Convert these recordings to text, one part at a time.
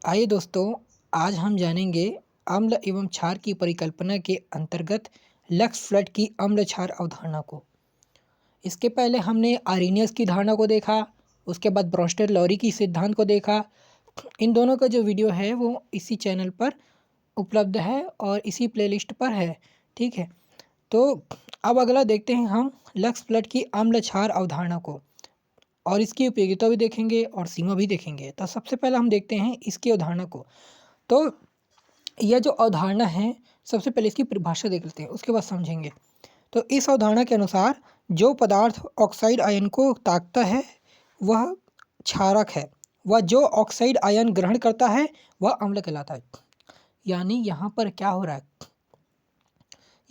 आइए दोस्तों, आज हम जानेंगे अम्ल एवं क्षार की परिकल्पना के अंतर्गत लक्स फ्लड की अम्ल क्षार अवधारणा को। इसके पहले हमने आर्रीनियस की धारणा को देखा, उसके बाद ब्रोंस्टेड लॉरी की सिद्धांत को देखा। इन दोनों का जो वीडियो है वो इसी चैनल पर उपलब्ध है और इसी प्लेलिस्ट पर है। ठीक है, तो अब अगला देखते हैं हम लक्स फ्लड की अम्ल क्षार अवधारणा को और इसकी उपयोगिता भी देखेंगे और सीमा भी देखेंगे। तो सबसे पहले हम देखते हैं इसकी अवधारणा को। तो यह जो अवधारणा है, सबसे पहले इसकी परिभाषा देख लेते हैं, उसके बाद समझेंगे। तो इस अवधारणा के अनुसार जो पदार्थ ऑक्साइड आयन को ताकता है वह क्षारक है, वह जो ऑक्साइड आयन ग्रहण करता है वह अम्ल कहलाता है। यानी यहाँ पर क्या हो रहा है,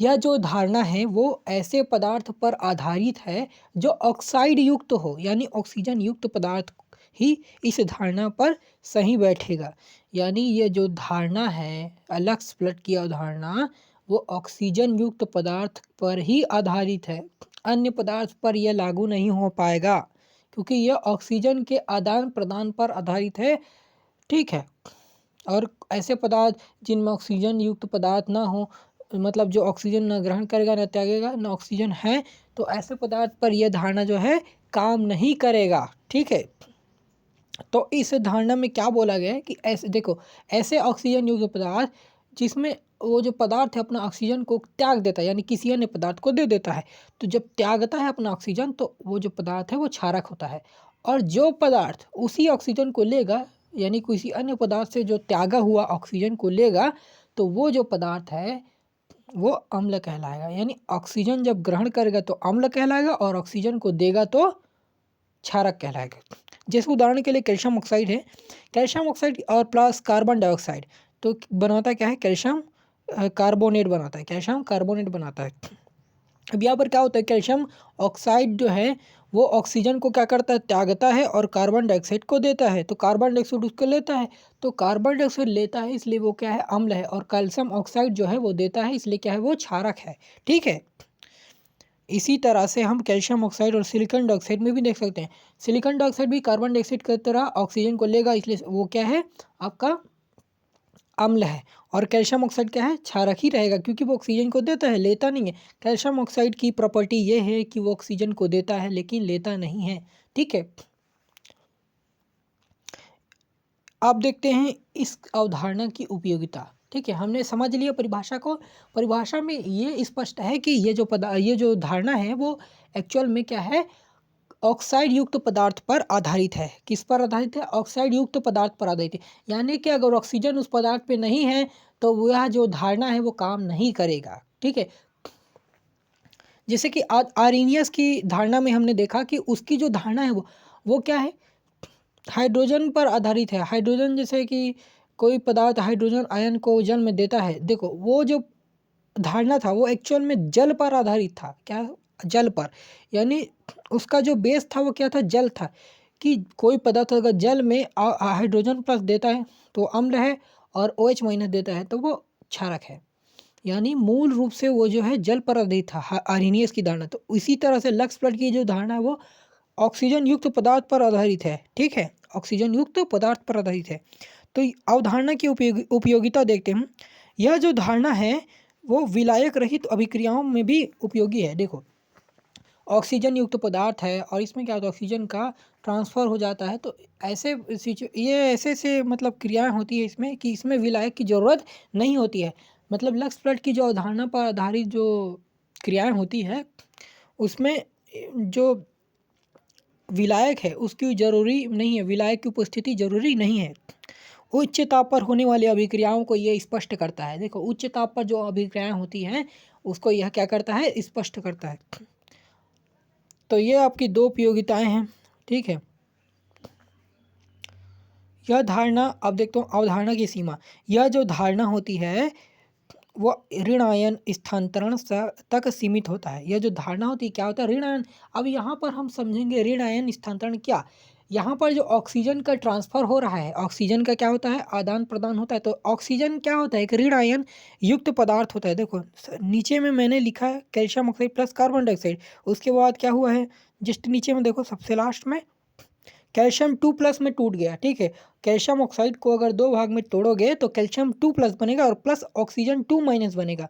यह जो धारणा है वो ऐसे पदार्थ पर आधारित है जो ऑक्साइड युक्त हो, यानी ऑक्सीजन युक्त पदार्थ ही इस धारणा पर सही बैठेगा। यानी ये जो धारणा है लक्स फ्लड की अवधारणा, वो ऑक्सीजन युक्त पदार्थ पर ही आधारित है, अन्य पदार्थ पर यह लागू नहीं हो पाएगा क्योंकि यह ऑक्सीजन के आदान प्रदान पर आधारित है। ठीक है, और ऐसे पदार्थ जिनमें ऑक्सीजन युक्त पदार्थ ना हो, मतलब जो ऑक्सीजन न ग्रहण करेगा न त्यागेगा, न ऑक्सीजन है, तो ऐसे पदार्थ पर यह धारणा जो है काम नहीं करेगा। ठीक है, तो इस धारणा में क्या बोला गया है कि ऐसे देखो, ऐसे ऑक्सीजन युक्त पदार्थ जिसमें वो जो पदार्थ है अपना ऑक्सीजन को त्याग देता है, यानी किसी अन्य पदार्थ को दे देता है, तो जब त्यागता है अपना ऑक्सीजन तो वो जो पदार्थ है वो क्षारक होता है। और जो पदार्थ उसी ऑक्सीजन को लेगा, यानी किसी अन्य पदार्थ से जो त्यागा हुआ ऑक्सीजन को लेगा, तो वो जो पदार्थ है वो अम्ल कहलाएगा। यानी ऑक्सीजन जब ग्रहण करेगा तो अम्ल कहलाएगा और ऑक्सीजन को देगा तो क्षारक कहलाएगा। जैसे उदाहरण के लिए कैल्शियम ऑक्साइड है, कैल्शियम ऑक्साइड और प्लस कार्बन डाइऑक्साइड, तो बनाता क्या है, कैल्शियम कार्बोनेट बनाता है, कैल्शियम कार्बोनेट बनाता है। अब यहाँ पर क्या होता है, कैल्शियम ऑक्साइड जो है वो ऑक्सीजन को क्या करता है, त्यागता है और कार्बन डाइऑक्साइड को देता है, तो कार्बन डाइऑक्साइड उसको लेता है, तो कार्बन डाइऑक्साइड लेता है इसलिए वो क्या है, अम्ल है, और कैल्शियम ऑक्साइड जो है वो देता है इसलिए क्या है, वो क्षारक है। ठीक है, इसी तरह से हम कैल्शियम ऑक्साइड और सिलिकॉन डाइऑक्साइड में भी देख सकते हैं। सिलिकॉन डाइऑक्साइड भी कार्बन डाइऑक्साइड की तरह ऑक्सीजन को लेगा, इसलिए वो क्या है, आपका अम्ल है। और कैल्शियम ऑक्साइड क्या है, क्षारक ही रहेगा क्योंकि वो ऑक्सीजन को देता है, लेता नहीं है। कैल्शियम ऑक्साइड की प्रॉपर्टी ये है कि वो ऑक्सीजन को देता है लेकिन लेता नहीं है। ठीक है, अब देखते हैं इस अवधारणा की उपयोगिता। ठीक है, हमने समझ लिया परिभाषा को। परिभाषा में ये स्पष्ट है कि ये जो धारणा है वो एक्चुअल में क्या है, ऑक्साइड युक्त पदार्थ पर आधारित है। किस पर आधारित है, ऑक्साइड युक्त पदार्थ पर आधारित है। यानी कि अगर ऑक्सीजन उस पदार्थ पे नहीं है तो वह जो धारणा है वो काम नहीं करेगा। ठीक है, जैसे कि आर्रीनियस की धारणा में हमने देखा कि उसकी जो धारणा है वो क्या है, हाइड्रोजन पर आधारित है। हाइड्रोजन, जैसे कि कोई पदार्थ हाइड्रोजन आयन को जन्म में देता है, देखो वो जो धारणा था वो एक्चुअल में जल पर आधारित था। क्या, जल पर, यानी उसका जो बेस था वो क्या था, जल था, कि कोई पदार्थ अगर जल में हाइड्रोजन प्लस देता है तो अम्ल है और OH माइनस देता है तो वो क्षारक है। यानी मूल रूप से वो जो है जल पर आधारित था आर्रीनियस की धारणा। तो इसी तरह से लक्स फ्लड की जो धारणा है वो ऑक्सीजन युक्त पदार्थ पर आधारित है। ठीक है, ऑक्सीजन युक्त पदार्थ पर आधारित है। तो अवधारणा की उपयोगिता देखते हैं। यह जो धारणा है वो विलायक रहित अभिक्रियाओं में भी उपयोगी है। देखो, ऑक्सीजन युक्त पदार्थ है और इसमें क्या होता है, ऑक्सीजन का ट्रांसफ़र हो जाता है, तो ये ऐसे से मतलब क्रियाएं होती है इसमें कि इसमें विलायक की ज़रूरत नहीं होती है। मतलब लक्स फ्लड की जो अवधारणा पर आधारित जो क्रियाएं होती है उसमें जो विलायक है उसकी ज़रूरी नहीं है, विलायक की उपस्थिति ज़रूरी नहीं है। उच्च ताप पर होने वाली अभिक्रियाओं को ये स्पष्ट करता है। देखो, उच्च ताप पर जो अभिक्रियाएं होती हैं उसको यह क्या करता है, स्पष्ट करता है। तो ये आपकी दो उपयोगिताएं हैं। ठीक है, यह धारणा, अब देखते हो अवधारणा की सीमा। यह जो धारणा होती है वो ऋण आयन स्थानांतरण तक सीमित होता है। यह जो धारणा होती है क्या होता है, ऋण आयन। अब यहाँ पर हम समझेंगे ऋण आयन स्थानांतरण क्या। यहाँ पर जो ऑक्सीजन का ट्रांसफ़र हो रहा है, ऑक्सीजन का क्या होता है, आदान प्रदान होता है, तो ऑक्सीजन क्या होता है, एक ऋण आयन युक्त पदार्थ होता है। देखो नीचे में मैंने लिखा है calcium oxide plus carbon dioxide, उसके बाद क्या हुआ है, जस्ट नीचे में देखो सबसे लास्ट में कैल्शियम 2+ में टूट गया, ठीक है। कैल्शियम ऑक्साइड को अगर 2 भाग में तोड़ोगे तो कैल्शियम 2+ बनेगा और प्लस ऑक्सीजन 2- बनेगा,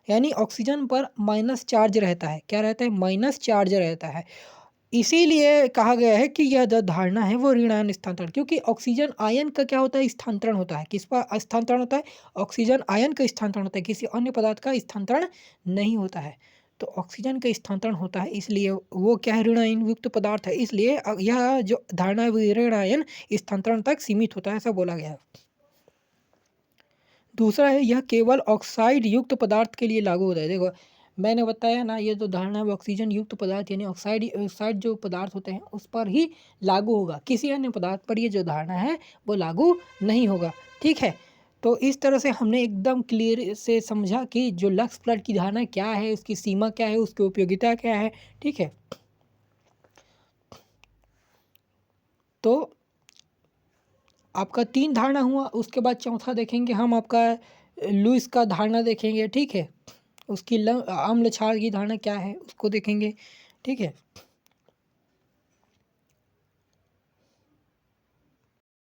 यानी ऑक्सीजन पर माइनस चार्ज रहता है। क्या रहता है? माइनस चार्ज रहता है। इसीलिए कहा गया है कि यह जो धारणा है वो ऋण आयन स्थानांतरण, क्योंकि ऑक्सीजन आयन का क्या होता है? स्थानांतरण होता है। किस पर स्थानांतरण होता है? ऑक्सीजन आयन का स्थानांतरण होता है, किसी अन्य पदार्थ का स्थानांतरण नहीं होता है। तो ऑक्सीजन का स्थानांतरण होता है, इसलिए वो क्या है? ऋण आयन युक्त पदार्थ है। इसलिए यह जो धारणा है वो ऋण आयन स्थानांतरण तक सीमित होता है, ऐसा बोला गया है। दूसरा है, यह केवल ऑक्साइड युक्त पदार्थ के लिए लागू होता है। देखो मैंने बताया ना, ये जो धारणा है वो ऑक्सीजन युक्त पदार्थ यानी ऑक्साइड ऑक्साइड जो पदार्थ होते हैं उस पर ही लागू होगा, किसी अन्य पदार्थ पर ये जो धारणा है वो लागू नहीं होगा, ठीक है। तो इस तरह से हमने एकदम क्लियर से समझा कि जो लक्स फ्लड की धारणा क्या है, उसकी सीमा क्या है, उसकी उपयोगिता क्या है, ठीक है। तो आपका 3 धारणा हुआ, उसके बाद चौथा देखेंगे हम आपका लुईस का धारणा देखेंगे, ठीक है। उसकी अम्ल क्षार की धारणा क्या है उसको देखेंगे, ठीक है।